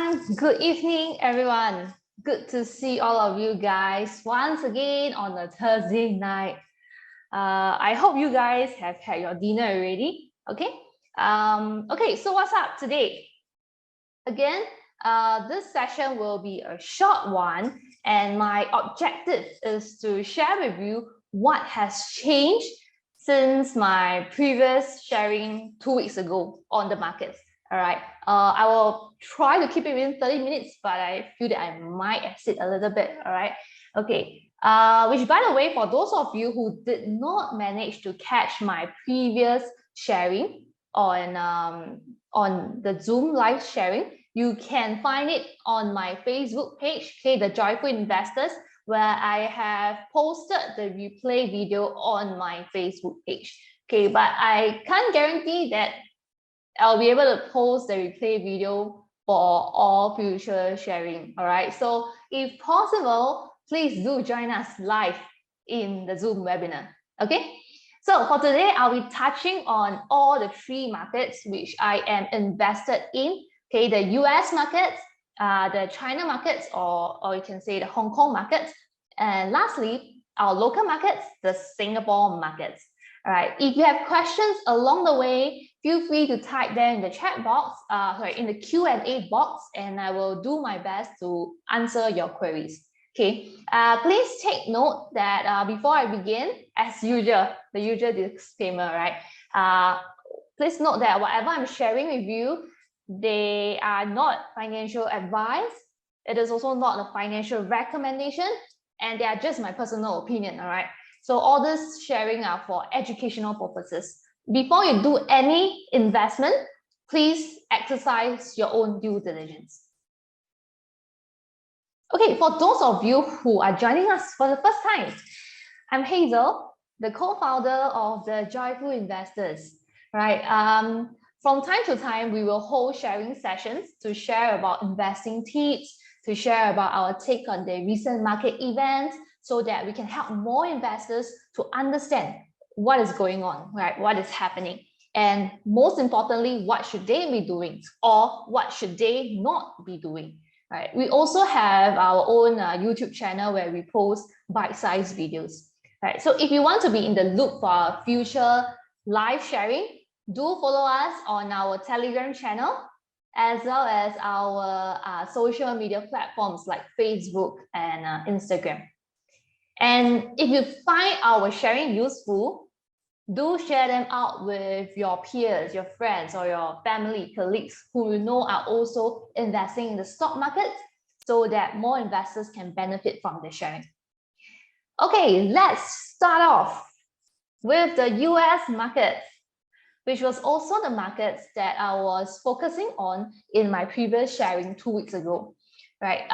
everyone. Good evening, everyone. Good to see all of you guys once again on a Thursday night. I hope you guys have had your dinner already. Okay. Okay. So what's up today? Again, this session will be a short one, and my objective is to share with you what has changed since my previous sharing 2 weeks ago on the markets. All right. I will try to keep it within 30 minutes, but I feel that I might exceed a little bit. All right. Okay. Which, by the way, for those of you who did not manage to catch my previous sharing on the Zoom live sharing, you can find it on my Facebook page, okay, the Joyful Investors, where I have posted the replay video on my Facebook page. Okay, but I can't guarantee that I'll be able to post the replay video for all future sharing. All right. So if possible, please do join us live in the Zoom webinar. Okay. So for today, I'll be touching on all the three markets which I am invested in. Okay, the US markets, the China markets, or you can say the Hong Kong markets, and lastly, our local markets, the Singapore markets. All right. If you have questions along the way, feel free to type them in the chat box, in the Q&A box, and I will do my best to answer your queries. Okay. Please take note that before I begin, as usual, the usual disclaimer, right? Please note that whatever I'm sharing with you, they are not financial advice. It is also not a financial recommendation, and they are just my personal opinion. All right. So all this sharing are for educational purposes. Before you do any investment, please exercise your own due diligence. Okay, for those of you who are joining us for the first time, I'm Hazel, the co-founder of the Joyful Investors. Right. From time to time, we will hold sharing sessions to share about investing tips, to share about our take on the recent market events, so that we can help more investors to understand what is going on, right? What is happening. And most importantly, what should they be doing, or what should they not be doing, right? We also have our own YouTube channel where we post bite-sized videos, right? So if you want to be in the loop for our future live sharing, do follow us on our Telegram channel, as well as our social media platforms like Facebook and Instagram. And if you find our sharing useful, do share them out with your peers, your friends, or your family, colleagues who you know are also investing in the stock market, so that more investors can benefit from the sharing. Okay, let's start off with the US market, which was also the markets that I was focusing on in my previous sharing 2 weeks ago, right?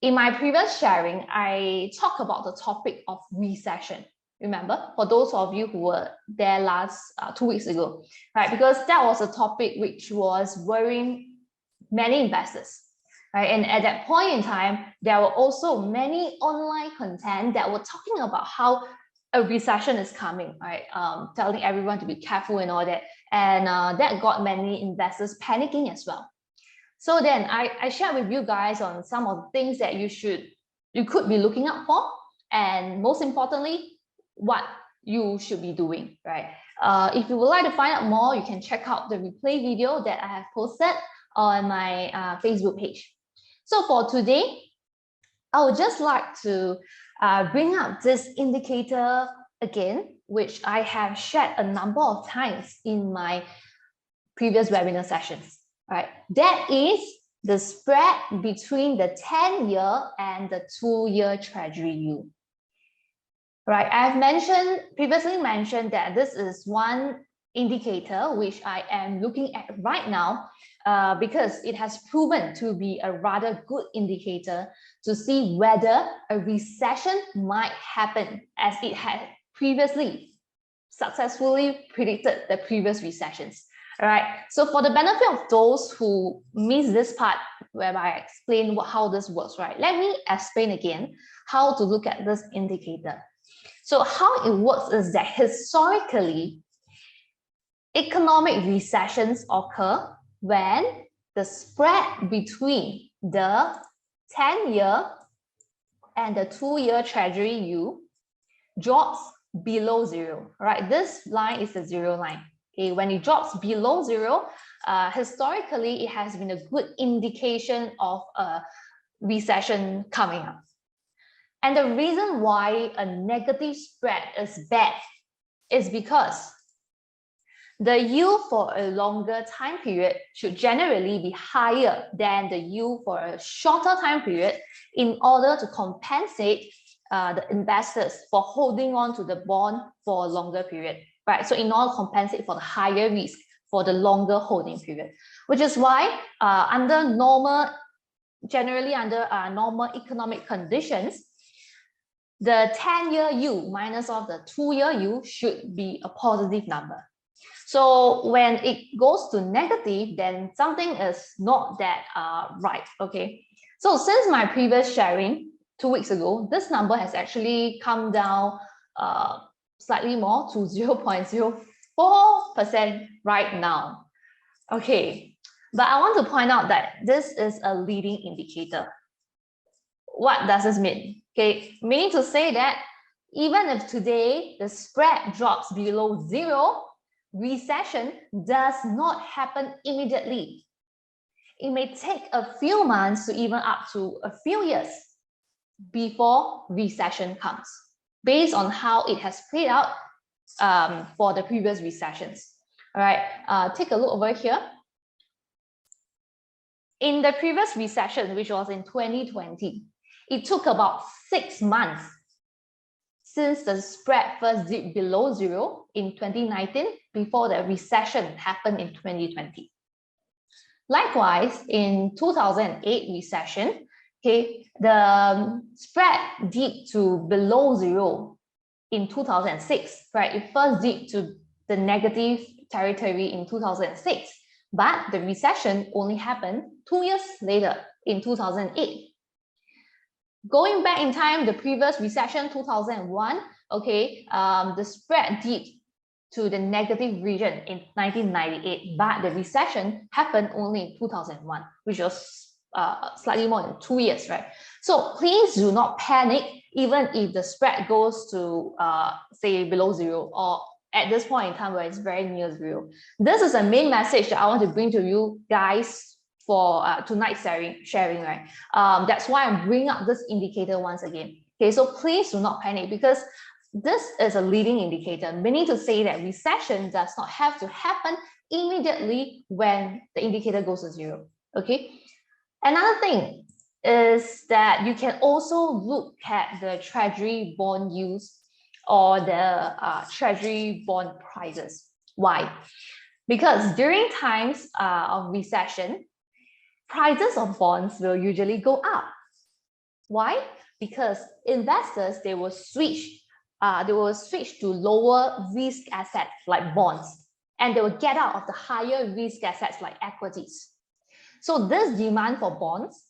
In my previous sharing, I talked about the topic of recession. Remember, for those of you who were there last 2 weeks ago, right? Because that was a topic which was worrying many investors, right? And at that point in time, there were also many online content that were talking about how a recession is coming, right? Telling everyone to be careful and all that. And that got many investors panicking as well. So then I shared with you guys on some of the things that you could be looking out for, and most importantly, what you should be doing, right? If you would like to find out more, you can check out the replay video that I have posted on my Facebook page. So for today, I would just like to bring up this indicator again, which I have shared a number of times in my previous webinar sessions. Right, that is the spread between the 10-year and the 2-year Treasury yield. Right, I've previously mentioned that this is one indicator which I am looking at right now because it has proven to be a rather good indicator to see whether a recession might happen, as it had previously successfully predicted the previous recessions. All right, so for the benefit of those who missed this part whereby I explain how this works, right? Let me explain again how to look at this indicator. So how it works is that historically, economic recessions occur when the spread between the 10-year and the 2-year Treasury yield drops below zero, right? This line is the zero line. Okay, when it drops below zero, historically, it has been a good indication of a recession coming up. And the reason why a negative spread is bad is because the yield for a longer time period should generally be higher than the yield for a shorter time period in order to compensate the investors for holding on to the bond for a longer period, right? So in order to compensate for the higher risk for the longer holding period, which is why generally under normal economic conditions, the 10-year yield minus of the 2-year yield should be a positive number. So when it goes to negative, then something is not that right, okay? So since my previous sharing 2 weeks ago, this number has actually come down slightly more to 0.04% right now. Okay, but I want to point out that this is a leading indicator. What does this mean? Okay, meaning to say that even if today the spread drops below zero, recession does not happen immediately. It may take a few months to even up to a few years before recession comes, based on how it has played out for the previous recessions. All right, take a look over here. In the previous recession, which was in 2020, it took about 6 months since the spread first dipped below zero in 2019 before the recession happened in 2020. Likewise, in 2008 recession, okay, the spread dipped to below zero in 2006, right? It first dipped to the negative territory in 2006, but the recession only happened 2 years later in 2008. Going back in time, the previous recession, 2001, okay, the spread dipped to the negative region in 1998, but the recession happened only in 2001, which was slightly more than 2 years, right? So please do not panic, even if the spread goes to, say, below zero, or at this point in time where it's very near zero. This is the main message that I want to bring to you guys for tonight's sharing, right? That's why I'm bringing up this indicator once again. Okay, so please do not panic, because this is a leading indicator, meaning to say that recession does not have to happen immediately when the indicator goes to zero. Okay. Another thing is that you can also look at the treasury bond yields or the treasury bond prices. Why? Because during times of recession, prices of bonds will usually go up. Why? Because investors, they will switch to lower risk assets like bonds, and they will get out of the higher risk assets like equities. So this demand for bonds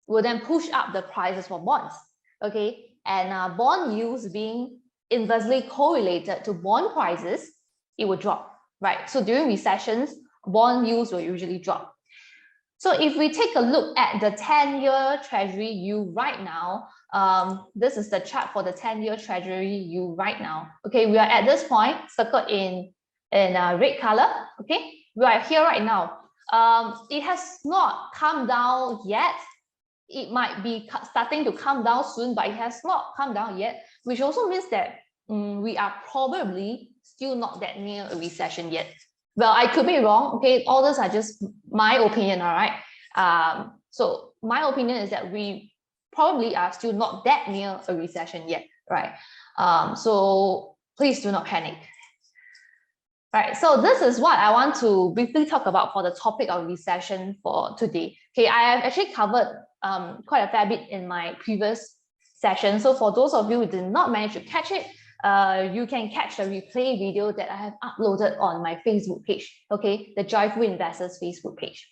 will then push up the prices for bonds, okay? And bond yields being inversely correlated to bond prices, it will drop, right? So during recessions, bond yields will usually drop. So if we take a look at the 10-year Treasury yield right now, this is the chart for the 10-year Treasury yield right now. Okay, we are at this point, circled in red color. Okay, we are here right now. It has not come down yet. It might be starting to come down soon, but it has not come down yet, which also means that we are probably still not that near a recession yet. Well, I could be wrong. Okay, all those are just my opinion. All right. So my opinion is that we probably are still not that near a recession yet, right? So please do not panic. Right, so this is what I want to briefly talk about for the topic of recession for today. Okay, I have actually covered quite a fair bit in my previous session. So for those of you who did not manage to catch it, you can catch the replay video that I have uploaded on my Facebook page, okay, the Joyful Investors Facebook page.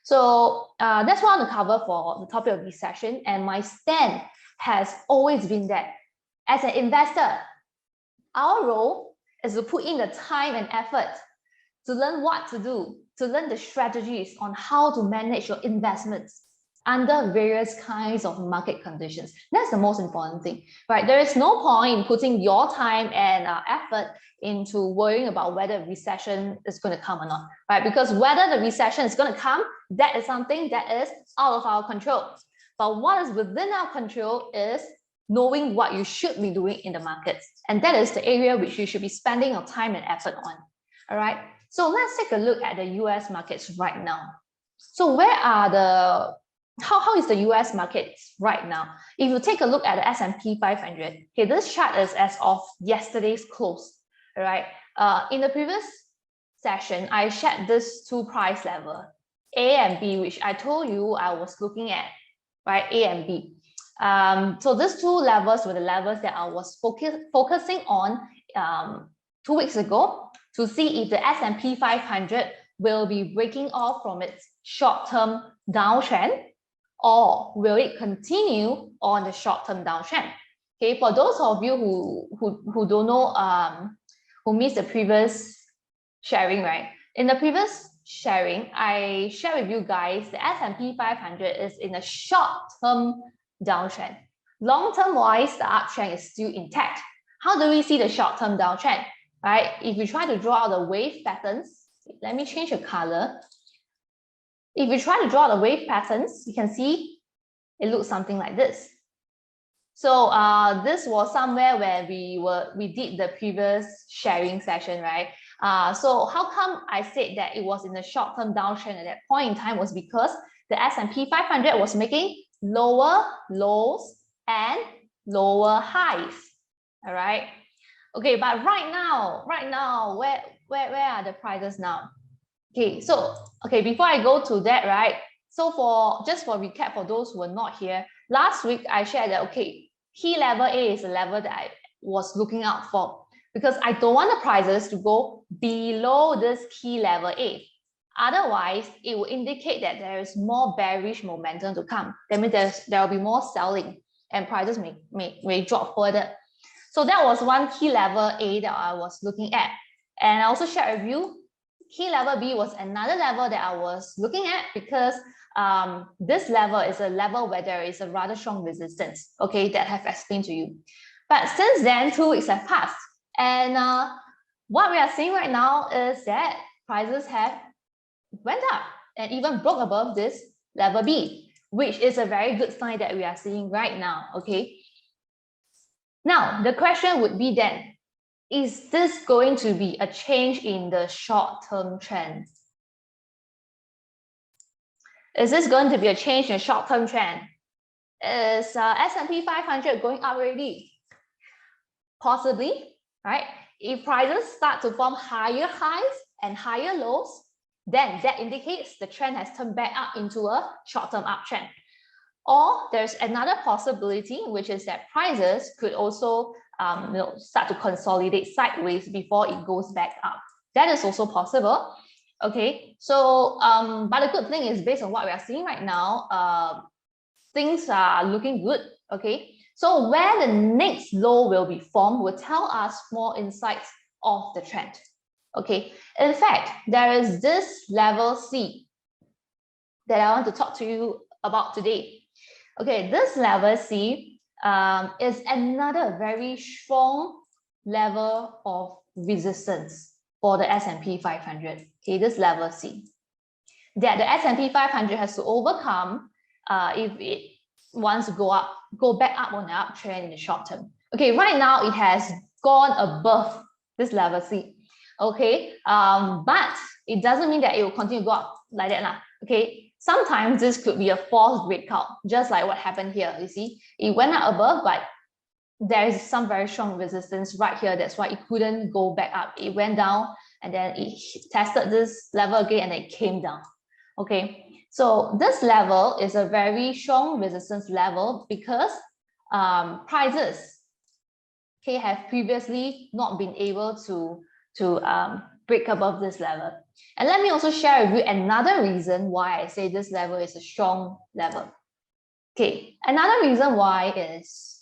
So that's what I want to cover for the topic of recession. And my stand has always been that as an investor, our role is to put in the time and effort to learn what to do to learn the strategies on how to manage your investments under various kinds of market conditions. That's the most important thing, right? There is no point in putting your time and effort into worrying about whether recession is going to come or not, right? Because whether the recession is going to come, that is something that is out of our control. But what is within our control is knowing what you should be doing in the markets. And that is the area which you should be spending your time and effort on. All right. So let's take a look at the US markets right now. So where are the how is the US market right now? If you take a look at the S&P 500, okay, this chart is as of yesterday's close, all right? In the previous session, I shared this two price level, A and B, which I told you I was looking at, right? A and B. So these two levels were the levels that I was focusing on 2 weeks ago to see if the S&P 500 will be breaking off from its short-term downtrend, or will it continue on the short-term downtrend? Okay, for those of you who don't know, who missed the previous sharing, right? In the previous sharing, I shared with you guys the S&P 500 is in a short-term downtrend. Long-term wise, the uptrend is still intact. How do we see the short-term downtrend? Right? If you try to draw out the wave patterns, let me change the color. If you try to draw the wave patterns, you can see it looks something like this. So this was somewhere where we did the previous sharing session, right? So how come I said that it was in a short-term downtrend at that point in time was because the S&P 500 was making lower lows and lower highs. All right. Okay, but right now, where are the prices now? Okay, so before I go to that, right? So just for recap for those who are not here, last week I shared that key level A is a level that I was looking out for because I don't want the prices to go below this key level A. Otherwise, it will indicate that there is more bearish momentum to come. That means there will be more selling and prices may drop further. So that was one key level A that I was looking at. And I also shared with you key level B was another level that I was looking at because this level is a level where there is a rather strong resistance, okay, that I have explained to you. But since then, 2 weeks have passed. And what we are seeing right now is that prices have went up and even broke above this level B, which is a very good sign that we are seeing right now, okay? Now, the question would be then, is this going to be a change in the short-term trend? Is this going to be a change in the short-term trend? Is S&P 500 going up already? Possibly, right? If prices start to form higher highs and higher lows, then that indicates the trend has turned back up into a short-term uptrend. Or there's another possibility, which is that prices could also start to consolidate sideways before it goes back up. That is also possible. Okay, so but the good thing is based on what we are seeing right now, things are looking good. Okay, so where the next low will be formed will tell us more insights of the trend. Okay, in fact, there is this level C that I want to talk to you about today. Okay, this level C is another very strong level of resistance for the S&P 500. Okay, this level C that the S&P 500 has to overcome if it wants to go back up on the uptrend in the short term. Okay, right now it has gone above this level C. Okay, but it doesn't mean that it will continue to go up like that. Okay, sometimes this could be a false breakout, just like what happened here. You see, it went up above, but there is some very strong resistance right here. That's why it couldn't go back up. It went down and then it tested this level again and it came down. Okay, so this level is a very strong resistance level because prices have previously not been able to break above this level. And let me also share with you another reason why I say this level is a strong level. Okay, another reason why is,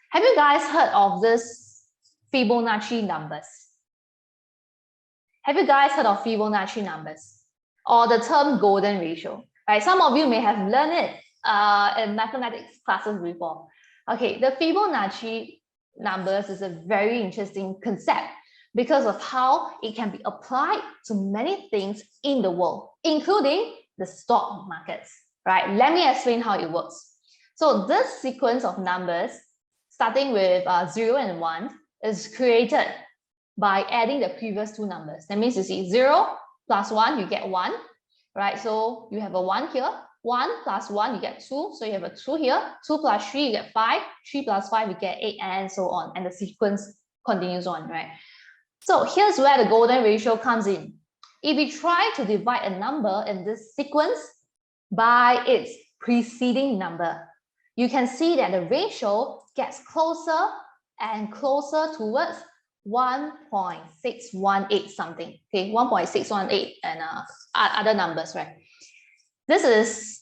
have you guys heard of this Fibonacci numbers? Have you guys heard of Fibonacci numbers? or the term golden ratio, right? Some of you may have learned it in mathematics classes before. Okay, the Fibonacci numbers is a very interesting concept because of how it can be applied to many things in the world, including the stock markets, right? Let me explain how it works. So this sequence of numbers, starting with 0 and 1, is created by adding the previous two numbers. That means you see 0 plus 1, you get 1, right? So you have a 1 here. 1 plus 1, you get 2. So you have a 2 here. 2 plus 3, you get 5. 3 plus 5, you get 8, and so on. And the sequence continues on, right? So here's where the golden ratio comes in. If we try to divide a number in this sequence by its preceding number, you can see that the ratio gets closer and closer towards 1.618 something. Okay, 1.618 and other numbers, right? This is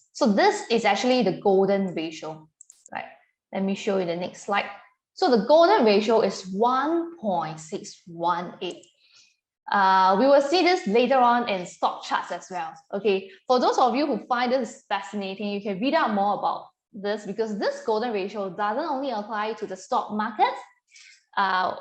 actually the golden ratio, right? Let me show you the next slide. So the golden ratio is 1.618. We will see this later on in stock charts as well. Okay, for those of you who find this fascinating, you can read out more about this, because this golden ratio doesn't only apply to the stock market,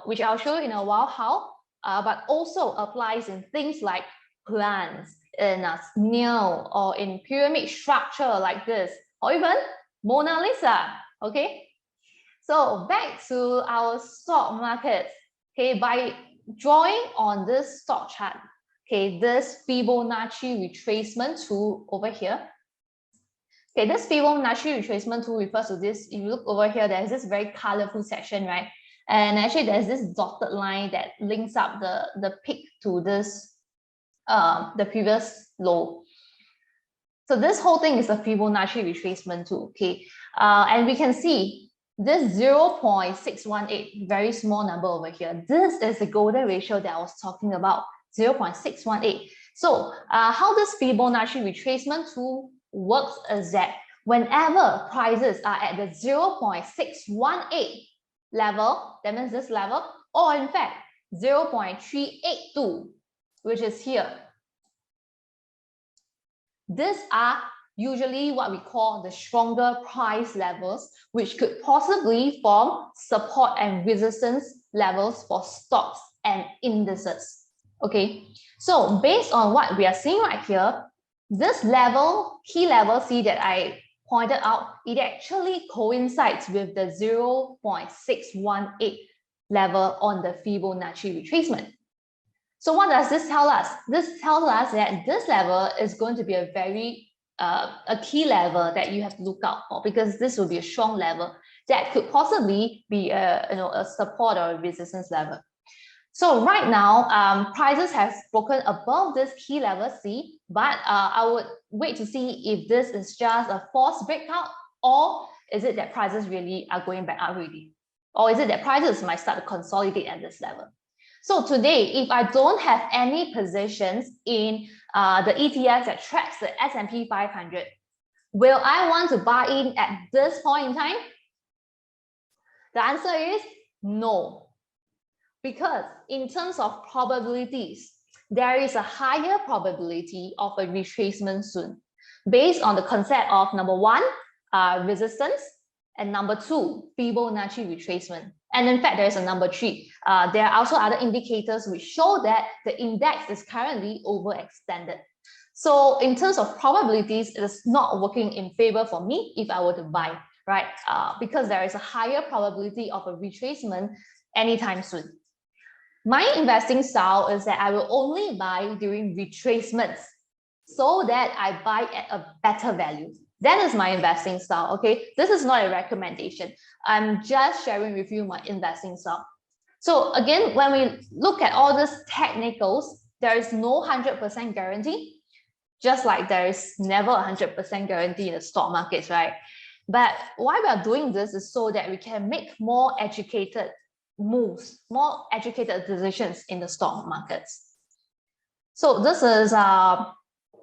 which I'll show you in a while how, but also applies in things like plants, in a snail, or in pyramid structure like this, or even Mona Lisa. Okay, so back to our stock market. Okay, by drawing on this stock chart, okay, this Fibonacci retracement tool over here. Okay, this Fibonacci retracement tool refers to this. If you look over here, there's this very colorful section, right? And actually, there's this dotted line that links up the peak to this, the previous low. So this whole thing is a Fibonacci retracement tool, okay? And we can see this 0.618, very small number over here. This is the golden ratio that I was talking about, 0.618. So how this Fibonacci retracement tool works is that whenever prices are at the 0.618 level, that means this level, or in fact 0.382, which is here, these are usually what we call the stronger price levels, which could possibly form support and resistance levels for stocks and indices. Okay, so based on what we are seeing right here, this level, key level C that I pointed out, it actually coincides with the 0.618 level on the Fibonacci retracement. So what does this tell us? This tells us that this level is going to be a very a key level that you have to look out for, because this will be a strong level that could possibly be a support or a resistance level. So right now, prices have broken above this key level C, but I would wait to see if this is just a false breakout, or is it that prices really are going back up really, or is it that prices might start to consolidate at this level. So today, if I don't have any positions in the ETF that tracks the S&P 500, will I want to buy in at this point in time? The answer is no. Because in terms of probabilities, there is a higher probability of a retracement soon, based on the concept of number one, resistance, and number two, Fibonacci retracement. And in fact, there is a number three. There are also other indicators which show that the index is currently overextended. So in terms of probabilities, it is not working in favor for me if I were to buy, right? Because there is a higher probability of a retracement anytime soon. My investing style is that I will only buy during retracements so that I buy at a better value. That is my investing style, okay? This is not a recommendation. I'm just sharing with you my investing style. So again, when we look at all these technicals, there is no 100% guarantee, just like there is never 100% guarantee in the stock markets, right? But why we are doing this is so that we can make more educated moves, more educated decisions in the stock markets. So this is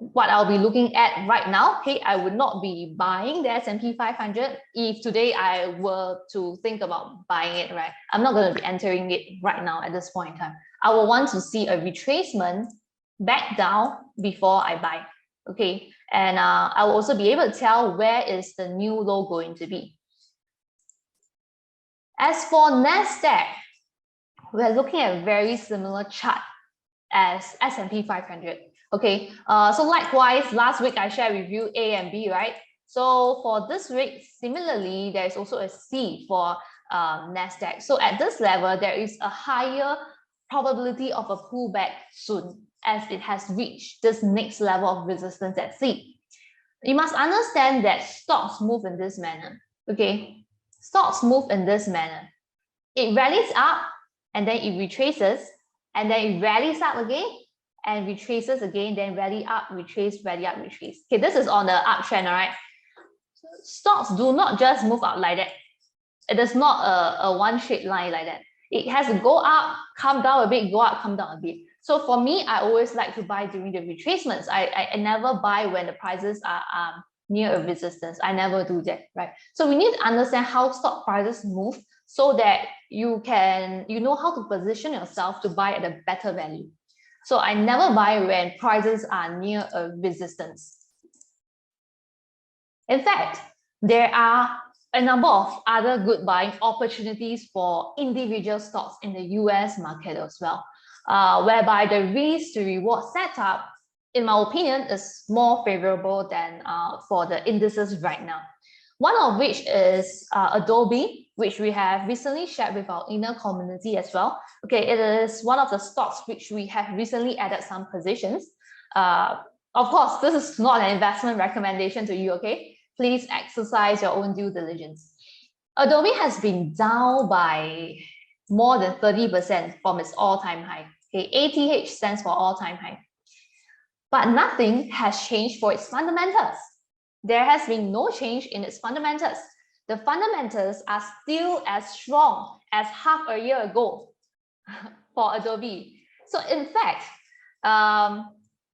what I'll be looking at right now. Okay, I would not be buying the S&P 500 if today I were to think about buying it, right? I'm not going to be entering it right now at this point in time. I will want to see a retracement back down before I buy. Okay, and I will also be able to tell where is the new low going to be. As for NASDAQ, we're looking at a very similar chart as S&P 500. Okay, so likewise, last week I shared with you A and B, right? So for this week, similarly, there is also a C for NASDAQ. So at this level, there is a higher probability of a pullback soon, as it has reached this next level of resistance at C. You must understand that stocks move in this manner. Okay, stocks move in this manner. It rallies up and then it retraces, and then it rallies up again and retraces again, then rally up, retrace, rally up, retrace. Okay, this is on the uptrend, all right? Stocks do not just move up like that. It is not a one straight line like that. It has to go up, come down a bit, go up, come down a bit. So for me, I always like to buy during the retracements. I never buy when the prices are near a resistance. I never do that, right? So we need to understand how stock prices move so that you know how to position yourself to buy at a better value. So I never buy when prices are near a resistance. In fact, there are a number of other good buying opportunities for individual stocks in the US market as well, whereby the risk to reward setup, in my opinion, is more favorable than for the indices right now. One of which is Adobe, which we have recently shared with our inner community as well. Okay, it is one of the stocks which we have recently added some positions. Of course, this is not an investment recommendation to you, okay? Please exercise your own due diligence. Adobe has been down by more than 30% from its all-time high. Okay, ATH stands for all-time high. But nothing has changed for its fundamentals. There has been no change in its fundamentals. The fundamentals are still as strong as half a year ago for Adobe. So in fact,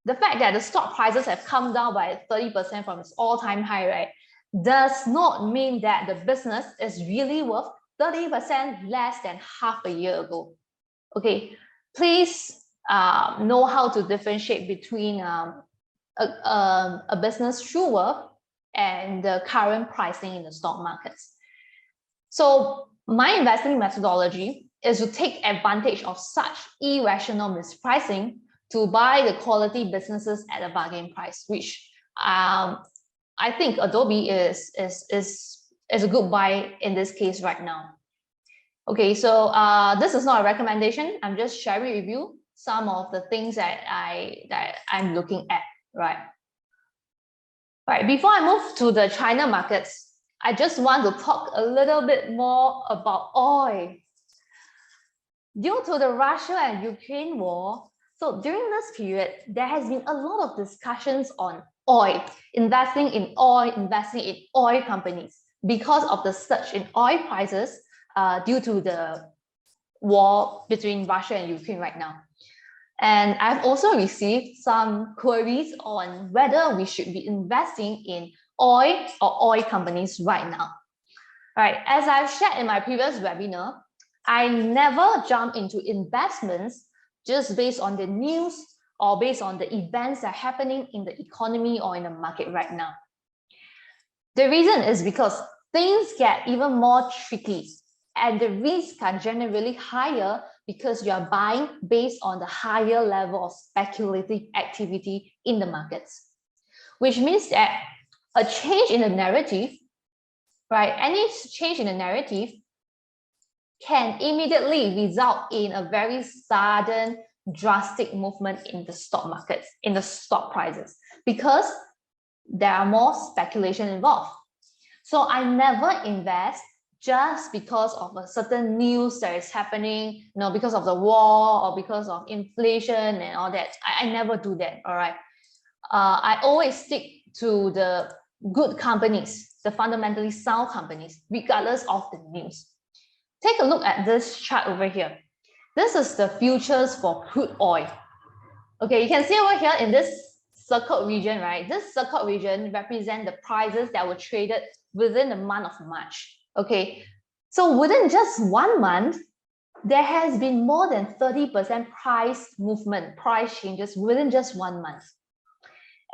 the fact that the stock prices have come down by 30% from its all-time high, right, does not mean that the business is really worth 30% less than half a year ago. Okay, please know how to differentiate between a business true worth and the current pricing in the stock markets. So my investing methodology is to take advantage of such irrational mispricing to buy the quality businesses at a bargain price, which I think Adobe is a good buy in this case right now. Okay, so this is not a recommendation. I'm just sharing with you some of the things that I'm looking at, right? Right, before I move to the China markets, I just want to talk a little bit more about oil. Due to the Russia and Ukraine war, so during this period, there has been a lot of discussions on oil, investing in oil companies because of the surge in oil prices due to the war between Russia and Ukraine right now. And I've also received some queries on whether we should be investing in oil or oil companies right now. All right, as I've shared in my previous webinar, I never jump into investments just based on the news or based on the events that are happening in the economy or in the market right now. The reason is because things get even more tricky and the risks are generally higher because you are buying based on the higher level of speculative activity in the markets, which means that a change in the narrative, right? Any change in the narrative can immediately result in a very sudden, drastic movement in the stock markets, in the stock prices, because there are more speculation involved. So I never invest just because of a certain news that is happening, you know, because of the war or because of inflation and all that. I never do that, all right? I always stick to the good companies, the fundamentally sound companies, regardless of the news. Take a look at this chart over here. This is the futures for crude oil. Okay, you can see over here in this circled region, right? This circled region represents the prices that were traded within the month of March. Okay, so within just 1 month, there has been more than 30% price movement, price changes within just 1 month.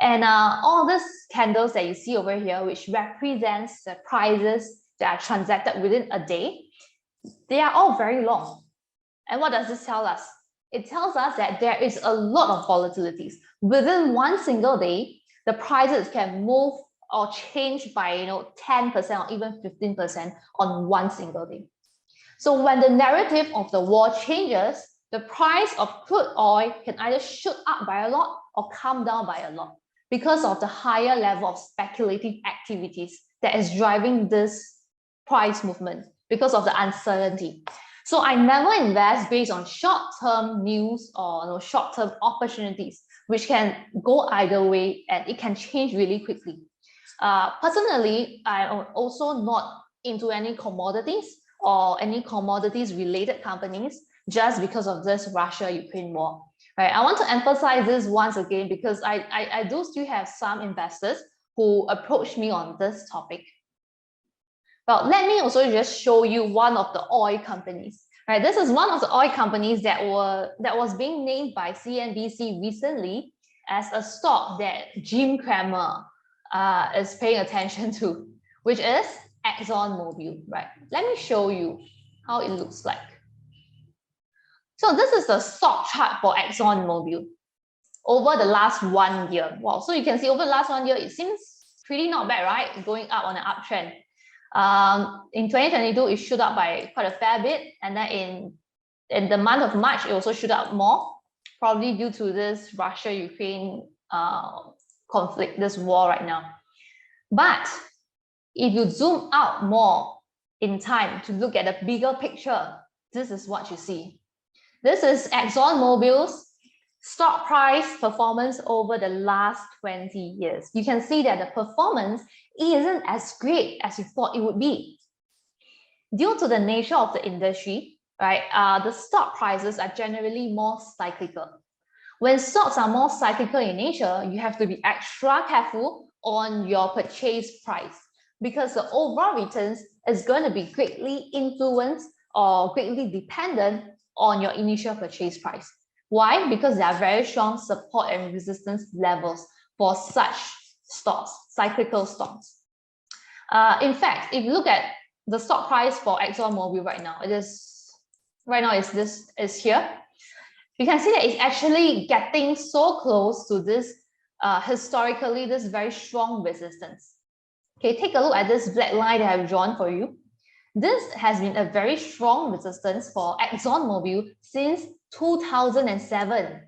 And all these candles that you see over here, which represents the prices that are transacted within a day, they are all very long. And what does this tell us? It tells us that there is a lot of volatilities. Within one single day, the prices can move or change by 10% or even 15% on one single day. So when the narrative of the war changes, the price of crude oil can either shoot up by a lot or come down by a lot because of the higher level of speculative activities that is driving this price movement because of the uncertainty. So I never invest based on short-term news or short-term opportunities, which can go either way and it can change really quickly. Personally, I'm also not into any commodities or any commodities related companies just because of this Russia-Ukraine war. Right? I want to emphasize this once again because I do still have some investors who approach me on this topic. But let me also just show you one of the oil companies. Right? This is one of the oil companies that was being named by CNBC recently as a stock that Jim Cramer is paying attention to, which is ExxonMobil. Right? Let me show you how it looks like. So this is the stock chart for ExxonMobil over the last 1 year. Wow, so you can see over the last 1 year, it seems pretty not bad, right? Going up on an uptrend. In 2022, it shoot up by quite a fair bit. And then in the month of March, it also shoot up more, probably due to this Russia-Ukraine conflict, this war right now. But if you zoom out more in time to look at the bigger picture, this is what you see. This is ExxonMobil's stock price performance over the last 20 years. You can see that the performance isn't as great as you thought it would be. Due to the nature of the industry, right, the stock prices are generally more cyclical. When stocks are more cyclical in nature, you have to be extra careful on your purchase price because the overall returns is going to be greatly influenced or greatly dependent on your initial purchase price. Why? Because there are very strong support and resistance levels for such stocks, cyclical stocks. In fact, if you look at the stock price for ExxonMobil right now, is here. You can see that it's actually getting so close to this historically this very strong resistance. Okay, take a look at this black line that I've drawn for you. This has been a very strong resistance for ExxonMobil since 2007.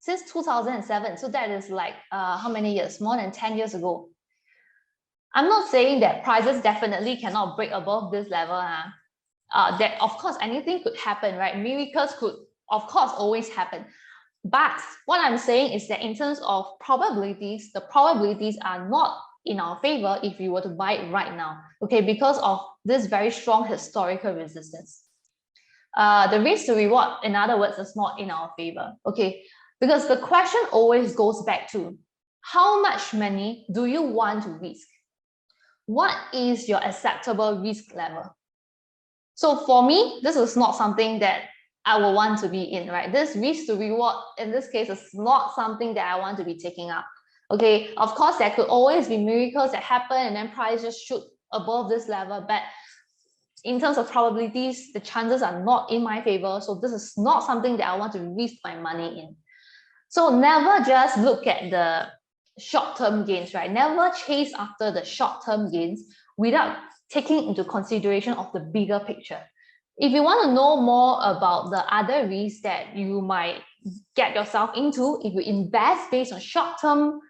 Since 2007, so that is like how many years? More than 10 years ago. I'm not saying that prices definitely cannot break above this level. That of course anything could happen, right? Miracles could of course always happen. But what I'm saying is that in terms of probabilities, the probabilities are not in our favor if you were to buy it right now, okay, because of this very strong historical resistance. The risk to reward, in other words, is not in our favor, okay, because the question always goes back to how much money do you want to risk? What is your acceptable risk level? So for me, this is not something that I will want to be in, right? This risk to reward in this case is not something that I want to be taking up. Okay, of course, there could always be miracles that happen and then price just shoot above this level. But in terms of probabilities, the chances are not in my favor. So this is not something that I want to risk my money in. So never just look at the short-term gains, right? Never chase after the short-term gains without taking into consideration of the bigger picture. If you want to know more about the other risks that you might get yourself into, if you invest based on short-term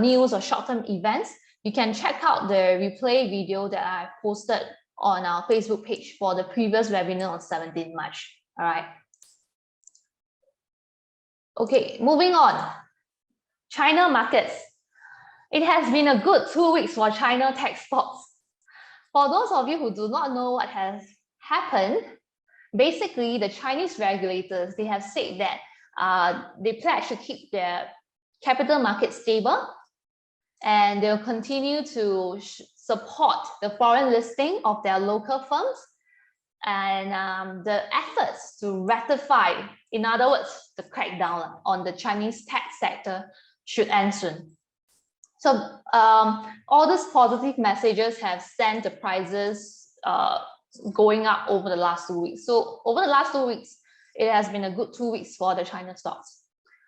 news or short-term events, you can check out the replay video that I posted on our Facebook page for the previous webinar on 17 March. All right. Okay, moving on. China markets. It has been a good 2 weeks for China tech stocks. For those of you who do not know what has happened, basically the Chinese regulators, they have said that they pledge to keep their capital market stable and they'll continue to support the foreign listing of their local firms and the efforts to ratify, in other words, the crackdown on the Chinese tech sector should end soon. So all these positive messages have sent the prices going up over the last 2 weeks. So over the last 2 weeks, it has been a good 2 weeks for the China stocks.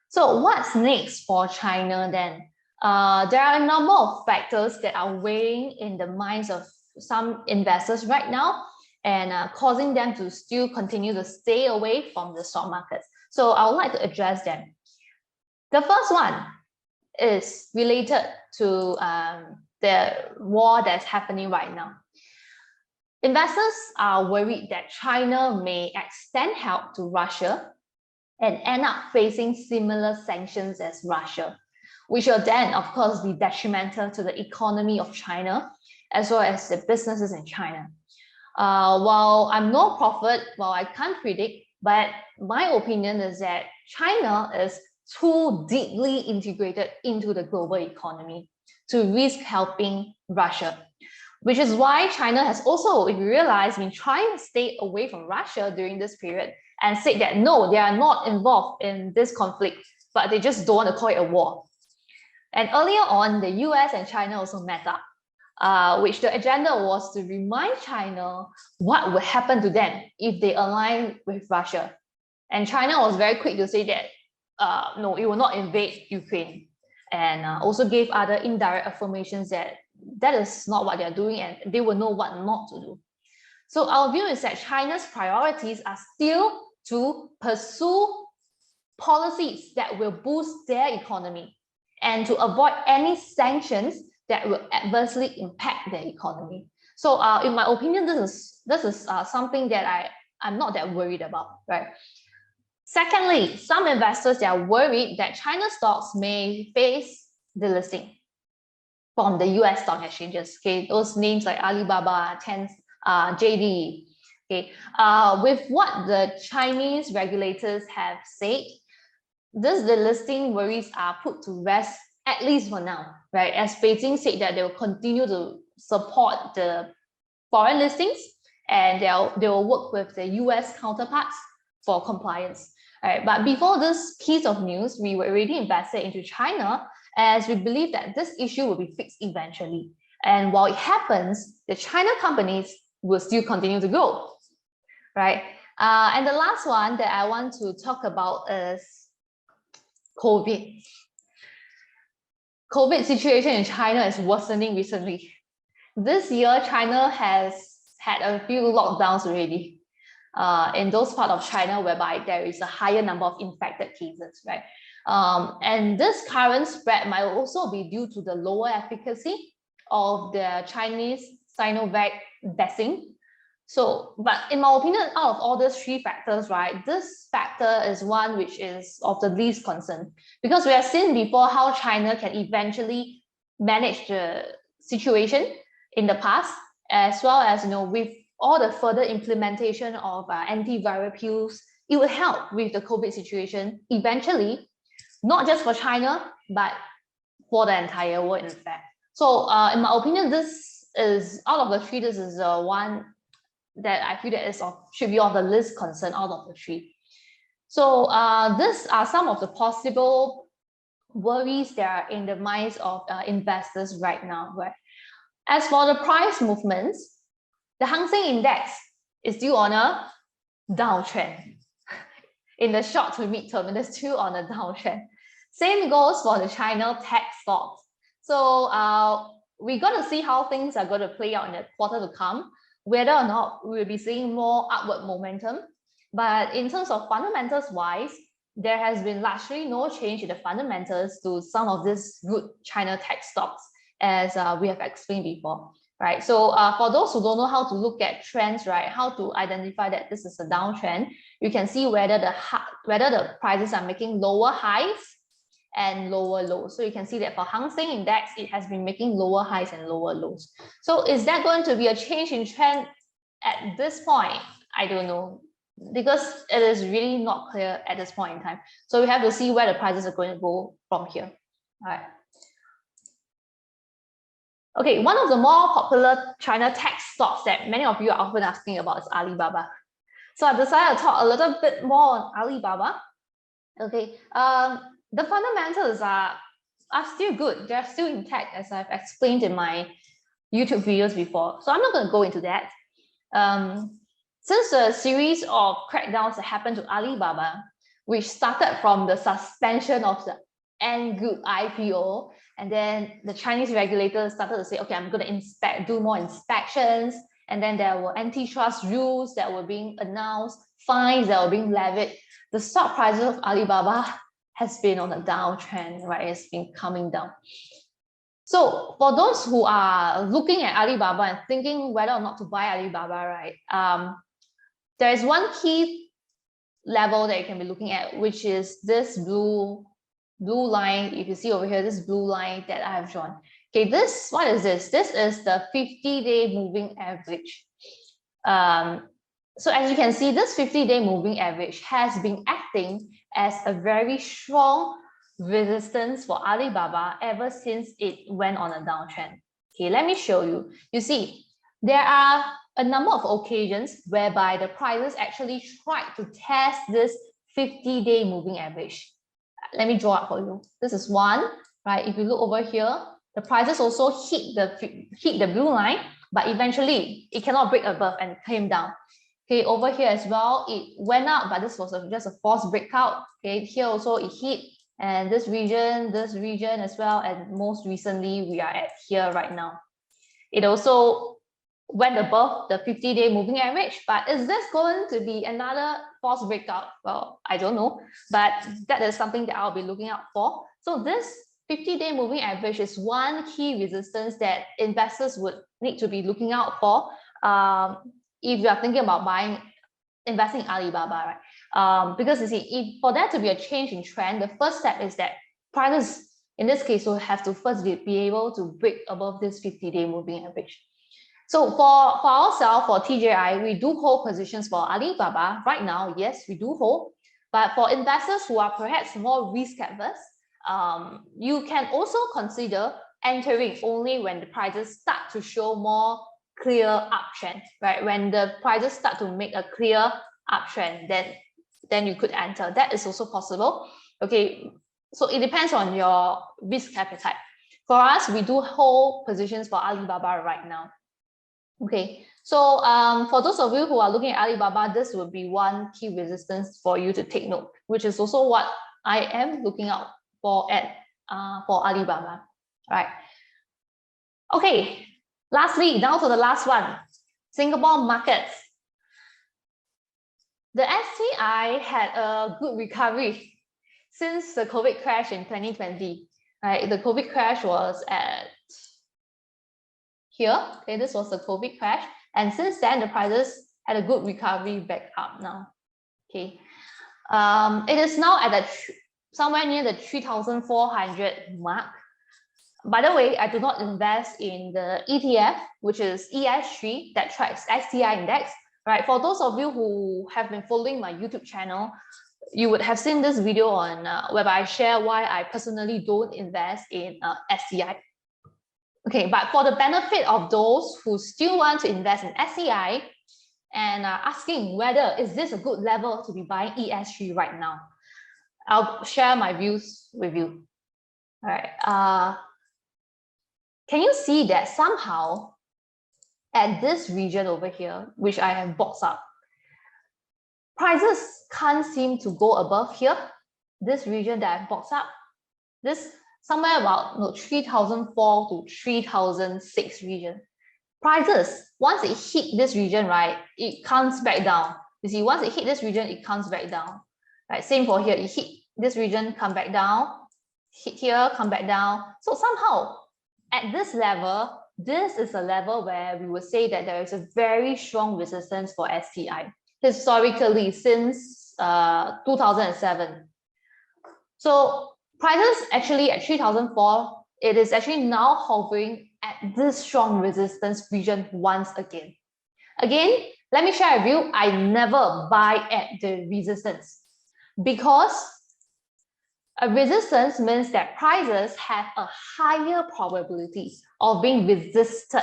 So what's next for China then? There are a number of factors that are weighing in the minds of some investors right now and causing them to still continue to stay away from the stock markets. So I would like to address them. The first one is related to the war that's happening right now. Investors are worried that China may extend help to Russia and end up facing similar sanctions as Russia, which will then, of course, be detrimental to the economy of China, as well as the businesses in China. While I'm no prophet, while I can't predict, but my opinion is that China is too deeply integrated into the global economy to risk helping Russia, which is why China has also, if you realize, been trying to stay away from Russia during this period and said that no, they are not involved in this conflict, but they just don't want to call it a war. And earlier on, the US and China also met up, which the agenda was to remind China what would happen to them if they align with Russia. And China was very quick to say that no, it will not invade Ukraine, and also gave other indirect affirmations that that is not what they're doing and they will know what not to do. So our view is that China's priorities are still to pursue policies that will boost their economy and to avoid any sanctions that will adversely impact their economy. So in my opinion, this is something that I'm not that worried about, right? Secondly, some investors, they are worried that China stocks may face delisting from the US stock exchanges. Okay, those names like Alibaba, JD. Okay, with what the Chinese regulators have said, this delisting worries are put to rest, at least for now, right? As Beijing said that they will continue to support the foreign listings and they will work with the US counterparts for compliance. All right, but before this piece of news, we were already invested into China as we believe that this issue will be fixed eventually. And while it happens, the China companies will still continue to grow, right? And the last one that I want to talk about is COVID. COVID situation in China is worsening recently. This year, China has had a few lockdowns already in those parts of China whereby there is a higher number of infected cases, right? And this current spread might also be due to the lower efficacy of the Chinese Sinovac vaccine. So, but in my opinion, out of all these three factors, right, this factor is one which is of the least concern, because we have seen before how China can eventually manage the situation in the past, as well as, with all the further implementation of antiviral pills, it will help with the COVID situation eventually, not just for China, but for the entire world, in fact. So in my opinion, this is, out of the three, this is one that I feel that should be of the least concern out of the three. So these are some of the possible worries that are in the minds of investors right now, right? As for the price movements, the Hang Seng Index is still on a downtrend. In the short to mid term, it is still on a downtrend. Same goes for the China tech stocks. So we're going to see how things are going to play out in the quarter to come, whether or not we'll be seeing more upward momentum. But in terms of fundamentals wise, there has been largely no change in the fundamentals to some of these good China tech stocks, as we have explained before, right? So for those who don't know how to look at trends, right, how to identify that this is a downtrend, you can see whether the prices are making lower highs and lower lows. So you can see that for Hang Seng Index, it has been making lower highs and lower lows. So is that going to be a change in trend at this point? I don't know, because it is really not clear at this point in time. So we have to see where the prices are going to go from here. All right. Okay, one of the more popular China tech stocks that many of you are often asking about is Alibaba. So I decided to talk a little bit more on Alibaba. Okay, the fundamentals are still good. They're still intact, as I've explained in my YouTube videos before. So I'm not going to go into that. Since a series of crackdowns that happened to Alibaba, which started from the suspension of the Ant Group IPO, and then the Chinese regulators started to say, okay, I'm going to do more inspections, and then there were antitrust rules that were being announced, fines that were being levied. The stock prices of Alibaba has been on a downtrend, right? It's been coming down. So for those who are looking at Alibaba and thinking whether or not to buy Alibaba, right? There is one key level that you can be looking at, which is this blue line. If you see over here, this blue line that I have drawn. Okay, what is this? This is the 50-day moving average. So as you can see, this 50-day moving average has been acting as a very strong resistance for Alibaba ever since it went on a downtrend. Okay, let me show you. You see, there are a number of occasions whereby the prices actually tried to test this 50-day moving average. Let me draw it for you. This is one, right? If you look over here, the prices also hit the blue line, but eventually it cannot break above and came down. Okay, over here as well, it went up, but this was just a false breakout. Okay, here also it hit, and this region as well, and most recently we are at here right now. It also went above the 50-day moving average, but is this going to be another false breakout? Well, I don't know, but that is something that I'll be looking out for. So this 50-day moving average is one key resistance that investors would need to be looking out for if you are thinking about investing in Alibaba, right? Because you see, for there to be a change in trend, the first step is that prices, in this case, will have to first be able to break above this 50-day moving average. So for ourselves, for TJI, we do hold positions for Alibaba right now. Yes, we do hold. But for investors who are perhaps more risk averse, you can also consider entering only when the prices start to show more clear uptrend, right? When the prices start to make a clear uptrend, then you could enter. That is also possible. Okay, so it depends on your risk appetite. For us, we do hold positions for Alibaba right now. Okay, so for those of you who are looking at Alibaba, this would be one key resistance for you to take note, which is also what I am looking out for Alibaba, right? Okay, lastly, down to the last one, Singapore markets. The STI had a good recovery since the COVID crash in 2020. Right, the COVID crash was at here. Okay, this was the COVID crash, and since then the prices had a good recovery back up now. Okay, it is now at somewhere near the 3,400 mark. By the way, I do not invest in the ETF, which is ES3 that tracks STI index. Right, for those of you who have been following my YouTube channel, you would have seen this video on whereby I share why I personally don't invest in STI. Okay, but for the benefit of those who still want to invest in STI and are asking whether is this a good level to be buying ES3 right now, I'll share my views with you. All right. Can you see that somehow at this region over here, which I have boxed up, prices can't seem to go above here, this region that I've boxed up, this somewhere about 3,004 to 3,006 region. Prices, once it hit this region, right, it comes back down. You see, once it hit this region, it comes back down. Right, same for here, it hit this region, come back down, hit here, come back down. So somehow at this level, this is a level where we would say that there is a very strong resistance for STI historically since 2007. So prices actually at 3,004, it is actually now hovering at this strong resistance region once again. Again, let me share with you, I never buy at the resistance because A resistance means that prices have a higher probability of being resisted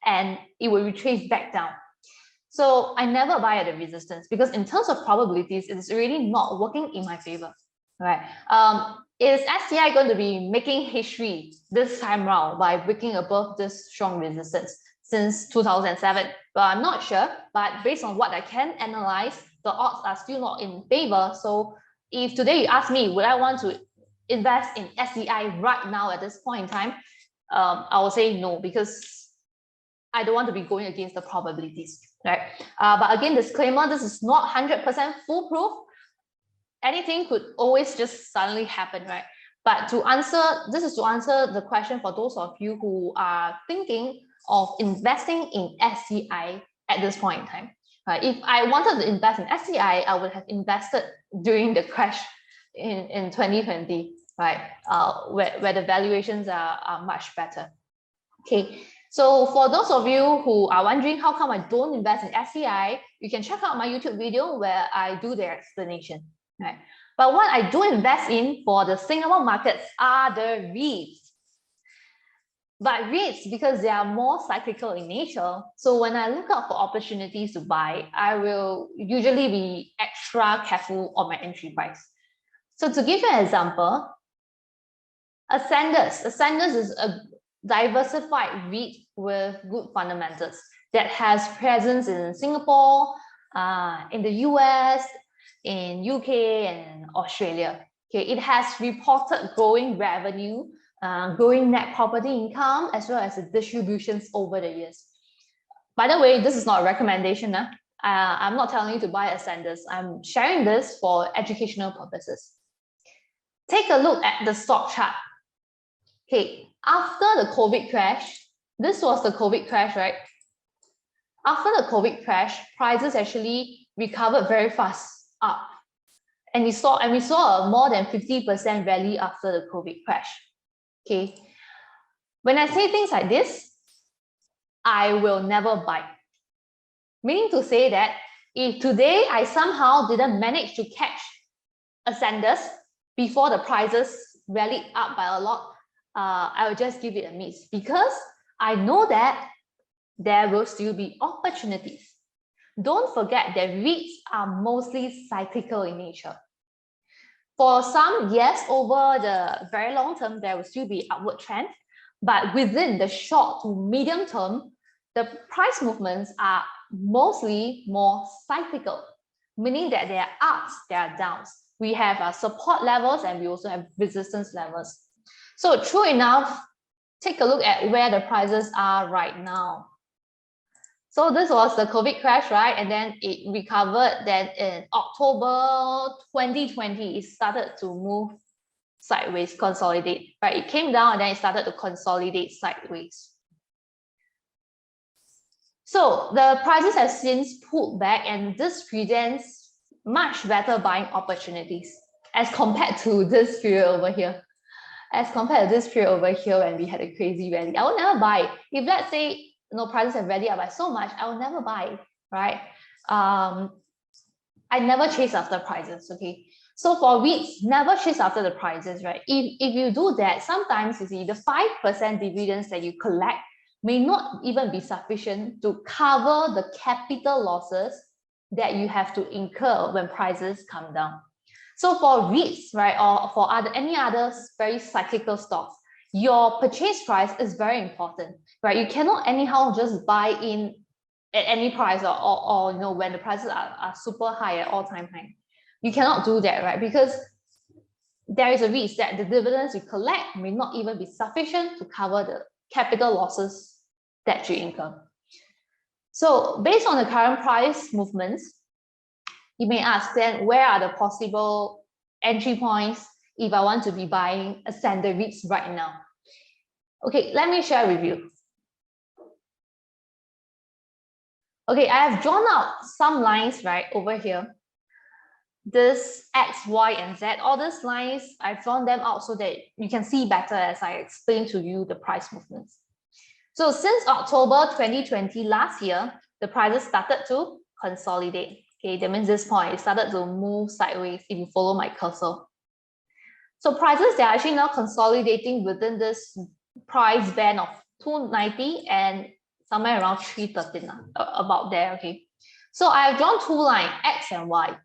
and it will retrace back down. So I never buy at the resistance because in terms of probabilities, it's really not working in my favor, right? Is STI going to be making history this time round by breaking above this strong resistance since 2007? But I'm not sure, but based on what I can analyze, the odds are still not in favor. So if today you ask me, would I want to invest in STI right now at this point in time? I will say no, because I don't want to be going against the probabilities, right? But again, disclaimer, this is not 100% foolproof. Anything could always just suddenly happen, right? But this is to answer the question for those of you who are thinking of investing in STI at this point in time. If I wanted to invest in STI, I would have invested during the crash in 2020, right? Where the valuations are much better. Okay, so for those of you who are wondering how come I don't invest in STI, you can check out my YouTube video where I do the explanation. Right? But what I do invest in for the Singapore markets are the REITs. But REITs, because they are more cyclical in nature, so when I look out for opportunities to buy, I will usually be extra careful on my entry price. So to give you an example, Ascendus is a diversified REIT with good fundamentals that has presence in Singapore, in the US, in UK, and Australia. Okay, it has reported growing revenue, growing net property income, as well as the distributions over the years. By the way, this is not a recommendation. I'm not telling you to buy Ascendus. I'm sharing this for educational purposes. Take a look at the stock chart. Okay, after the COVID crash, this was the COVID crash, right? After the COVID crash, prices actually recovered very fast up. And we saw a more than 50% rally after the COVID crash. Okay. When I say things like this, I will never buy. Meaning to say that if today I somehow didn't manage to catch Ascendus before the prices rallied up by a lot, I will just give it a miss because I know that there will still be opportunities. Don't forget that REITs are mostly cyclical in nature. For some, yes, over the very long term, there will still be upward trend, but within the short to medium term, the price movements are mostly more cyclical, meaning that there are ups, there are downs. We have support levels and we also have resistance levels. So true enough, take a look at where the prices are right now. So this was the COVID crash, right? And then it recovered. Then in October 2020, it started to move sideways, consolidate, right? It came down and then it started to consolidate sideways. So the prices have since pulled back, and this presents much better buying opportunities as compared to this period over here. As compared to this period over here when we had a crazy rally, I will never buy. If let's say prices have rallied up by so much, I will never buy, right? I never chase after prices, okay? So for REITs, never chase after the prices, right? If you do that, sometimes you see the 5% dividends that you collect may not even be sufficient to cover the capital losses that you have to incur when prices come down. So for REITs, right, or for any other very cyclical stocks, your purchase price is very important, right? You cannot anyhow just buy in at any price or when the prices are super high at all-time high. You cannot do that, right? Because there is a risk that the dividends you collect may not even be sufficient to cover the capital losses that you incur. So based on the current price movements, you may ask then, where are the possible entry points if I want to be buying a standard REITs right now? Okay, let me share with you. Okay, I have drawn out some lines right over here. This X, Y, and Z, all these lines, I've drawn them out so that you can see better as I explain to you the price movements. So since October 2020 last year, the prices started to consolidate. Okay, that means this point, it started to move sideways if you follow my cursor. So prices, they're actually now consolidating within this price band of 290 and somewhere around 313, about there, okay? So I've drawn two lines, X and Y.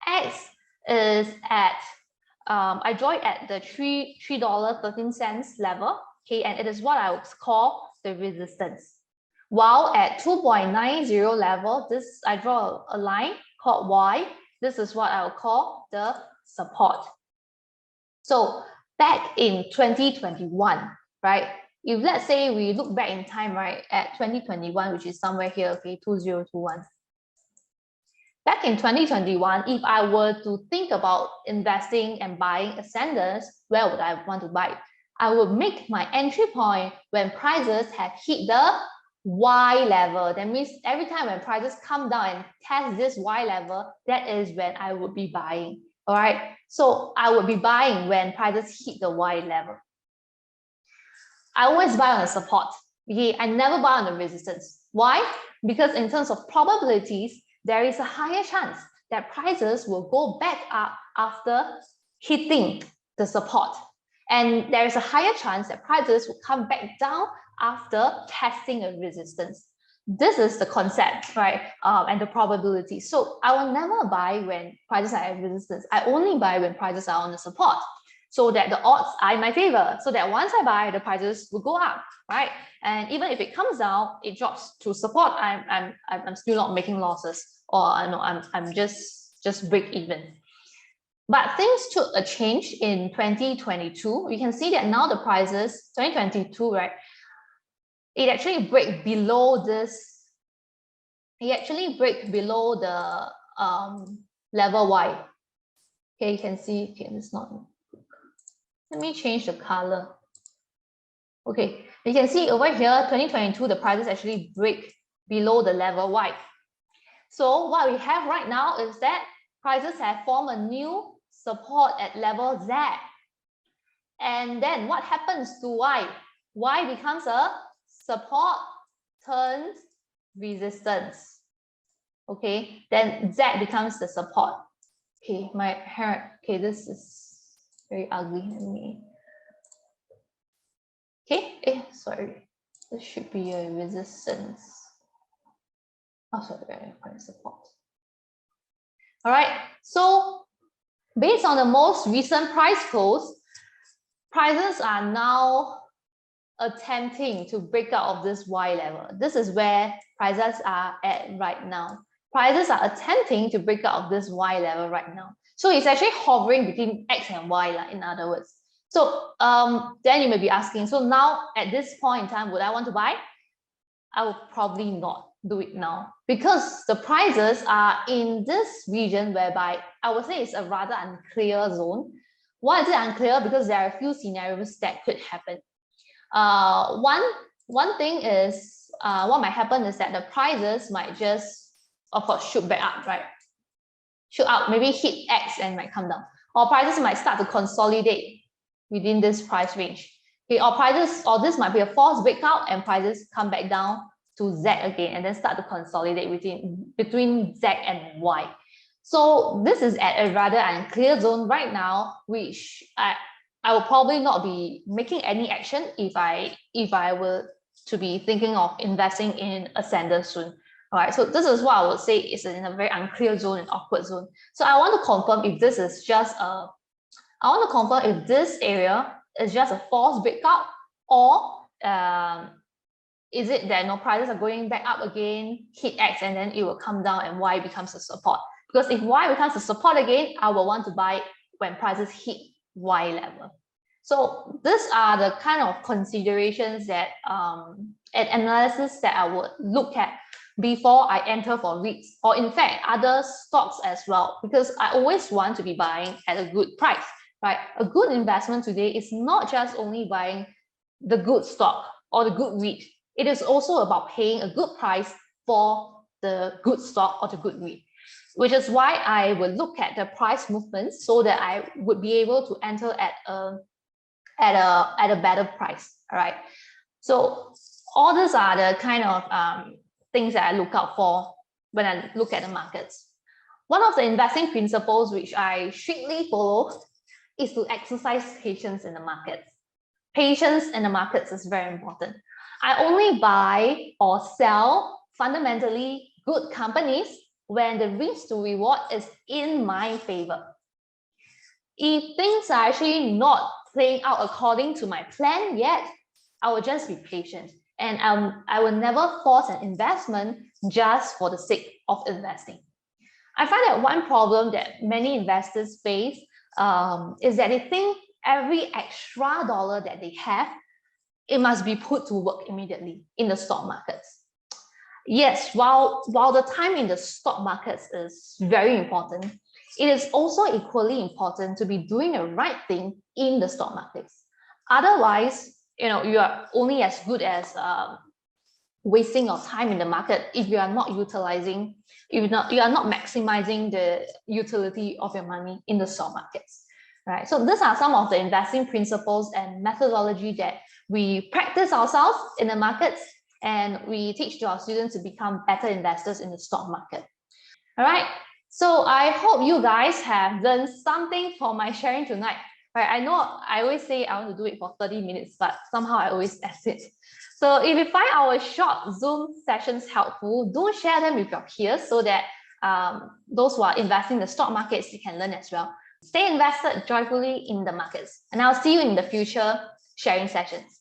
X is at, I draw it at the $3.13 level, okay, and it is what I would call the resistance. While at 2.90 level, this I draw a line called Y. This is what I will call the support. So back in 2021, right? If let's say we look back in time, right, at 2021, which is somewhere here, okay, 2021. Back in 2021, if I were to think about investing and buying ascenders, where would I want to buy? I would make my entry point when prices have hit the Y level. That means every time when prices come down and test this Y level, that is when I would be buying. All right. So I would be buying when prices hit the Y level. I always buy on the support. Okay, I never buy on the resistance. Why? Because in terms of probabilities, there is a higher chance that prices will go back up after hitting the support. And there is a higher chance that prices will come back down after testing a resistance. This is the concept, right? And the probability. So I will never buy when prices are at resistance. I only buy when prices are on the support, so that the odds are in my favor. So that once I buy, the prices will go up, right? And even if it comes down, it drops to support. I'm still not making losses, or I'm just break even. But things took a change in 2022. You can see that now the prices 2022, right? It actually break below this. It actually break below the level Y. Okay, you can see. Okay, it's not. Let me change the color. Okay, you can see over here, 2022, the prices actually break below the level Y. So what we have right now is that prices have formed a new support at level Z. And then what happens to Y? Y becomes a support turns resistance. Okay, then Z becomes the support. Okay, my hair, okay, this is very ugly. Okay, sorry, this should be a resistance. Oh, sorry, support. All right, so based on the most recent price close, prices are now attempting to break out of this Y level. This is where prices are at right now. Prices are attempting to break out of this Y level right now. So it's actually hovering between X and Y, in other words. So then you may be asking, so now at this point in time, would I want to buy? I will probably not do it now, because the prices are in this region whereby I would say it's a rather unclear zone. Why is it unclear? Because there are a few scenarios that could happen. One thing is, what might happen is that the prices might just, of course, shoot back up, right? Shoot up, maybe hit X and might come down. Or prices might start to consolidate within this price range. Okay, or this might be a false breakout and prices come back down to Z again and then start to consolidate between Z and Y. So this is at a rather unclear zone right now, which I will probably not be making any action if I were to be thinking of investing in Ascender soon. All right, so this is what I would say is in a very unclear zone, an awkward zone. So I want to confirm if this is just if this area is just a false breakout, or is it that prices are going back up again, hit X, and then it will come down and Y becomes a support? Because if Y becomes a support again, I will want to buy when prices hit Y level. So these are the kind of considerations that and analysis that I would look at before I enter for REITs, or in fact other stocks as well, because I always want to be buying at a good price, right? A good investment today is not just only buying the good stock or the good REIT. It is also about paying a good price for the good stock or the good REIT, which is why I would look at the price movements so that I would be able to enter at a better price. All right. So all these are the kind of things that I look out for when I look at the markets. One of the investing principles which I strictly follow is to exercise patience in the markets. Patience in the markets is very important. I only buy or sell fundamentally good companies when the risk to reward is in my favor. If things are actually not playing out according to my plan yet, I will just be patient, and I will never force an investment just for the sake of investing. I find that one problem that many investors face is that they think every extra dollar that they have, it must be put to work immediately in the stock markets. Yes, while the time in the stock markets is very important, it is also equally important to be doing the right thing in the stock markets. Otherwise, you are only as good as wasting your time in the market if you are not utilizing, if you are not maximizing the utility of your money in the stock markets, right? So these are some of the investing principles and methodology that we practice ourselves in the markets, and we teach to our students to become better investors in the stock market. All right. So I hope you guys have learned something from my sharing tonight. Right? I know I always say I want to do it for 30 minutes, but somehow I always exit. So if you find our short Zoom sessions helpful, do share them with your peers so that those who are investing in the stock markets, you can learn as well. Stay invested joyfully in the markets. And I'll see you in the future sharing sessions.